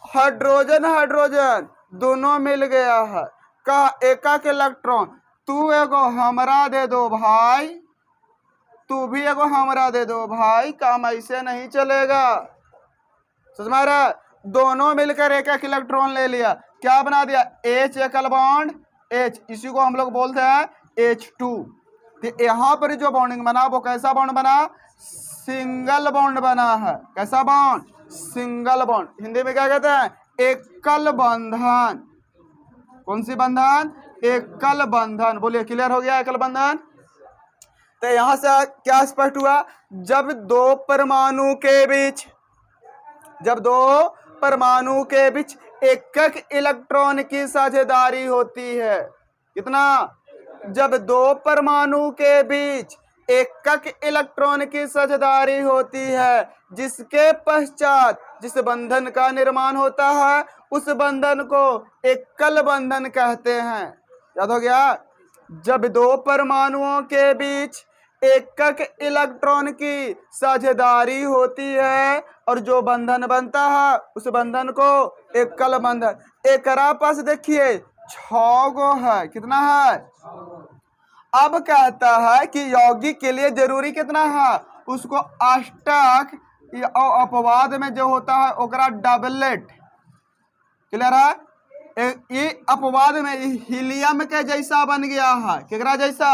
हाइड्रोजन हाइड्रोजन दोनों मिल गया है, का एक एक इलेक्ट्रॉन, तू एगो हमरा दे दो भाई, तू भी एगो हमरा दे दो भाई, काम ऐसे नहीं चलेगा, समझ में आ रहा है। दोनों मिलकर एक एक इलेक्ट्रॉन ले लिया, क्या बना दिया, H एकल बॉन्ड H, इसी को हम लोग बोलते हैं H2। तो यहाँ पर जो बॉन्डिंग बना वो कैसा बॉन्ड बना, सिंगल बॉन्ड बना है, कैसा बॉन्ड, सिंगल बॉन्ड। हिंदी में क्या कहते हैं, एकल बंधन, कौन सी बंधन, एकल बंधन। बोलिए क्लियर हो गया एकल बंधन। तो यहां से क्या स्पष्ट हुआ, जब दो परमाणु के बीच एक इलेक्ट्रॉन की साझेदारी होती है। कितना? जब दो परमाणु के बीच एक इलेक्ट्रॉन की साझेदारी होती है, जिसके पश्चात जिस बंधन का निर्माण होता है उस बंधन को एकल बंधन कहते हैं। याद हो गया? जब दो परमाणुओं के बीच एकक इलेक्ट्रॉन की साझेदारी होती है और जो बंधन बनता है उस बंधन को एकल बंधन। एकरा पास देखिए 6 गो है। कितना है? अब कहता है कि यौगिक के लिए जरूरी कितना है, उसको अष्टक और अपवाद में जो होता है ओकरा डबलेट। क्लियर है? ये अपवाद में हीलियम के जैसा बन गया है। केकरा जैसा?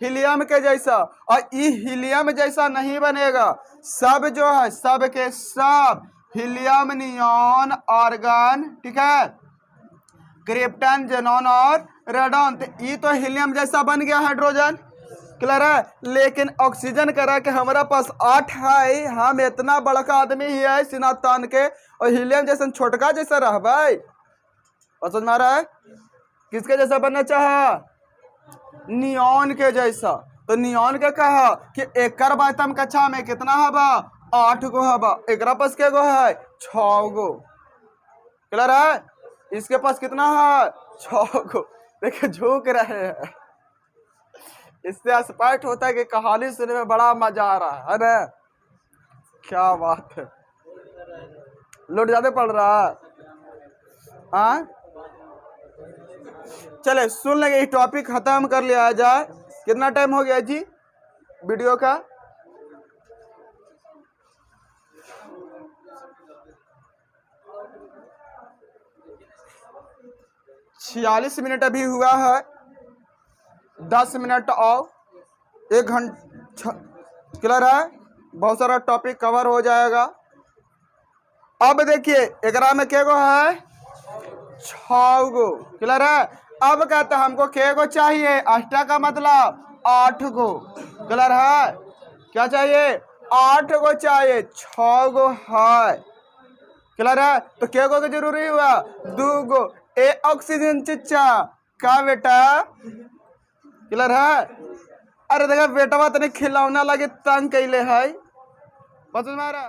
हीलियम के जैसा। और ये हीलियम जैसा नहीं बनेगा। सब जो है सब के सब हीलियम, नियॉन, आर्गन, ठीक है, क्रिप्टन, जेनॉन और रेडॉन। तो ये तो हीलियम जैसा बन गया हाइड्रोजन। क्लियर है? लेकिन ऑक्सीजन करा के हमारा पास 8 है, हम इतना बड़का आदमी ही है सीना तान के, और हीलियम जैसा छोटका जैसा रह भाई। और समझ में आ रहा है? किसके जैसा बनना चाहा? नियॉन के जैसा। तो नियॉन के कहा कि एकर बातम कक्षा में कितना हवा? 8 गो हवा। एकरा पास के गो है? 6 गो। क्लियर है? इसके पास कितना है? 6 गो। देखिए झुक रहे हैं। इससे स्पष्ट होता है कि कहानी सुनने में बड़ा मजा आ रहा है ना। क्या बात है, लोड ज्यादा पड़ रहा है। हाँ चले सुन लेंगे, इस टॉपिक खत्म कर लिया जाए। कितना टाइम हो गया जी वीडियो का? 46 मिनट अभी हुआ है। 10 मिनट और 1 घंटा। क्लियर है? बहुत सारा टॉपिक कवर हो जाएगा। अब देखिए एकरा में के गो है? 6 गो। क्लियर है? अब कहते हैं हमको के गो चाहिए? अष्टा का मतलब 8 गो। क्लियर है? क्या चाहिए? 8 गो चाहिए। 6 गो है। क्लियर है? तो के गो के जरूरी हुआ? 2 गो। ए ऑक्सीजन चिच्चा का बेटा। क्लियर है? अरे देखा बेटवा तने खिलौना लगे तंग कैले है। बस तुम्हारा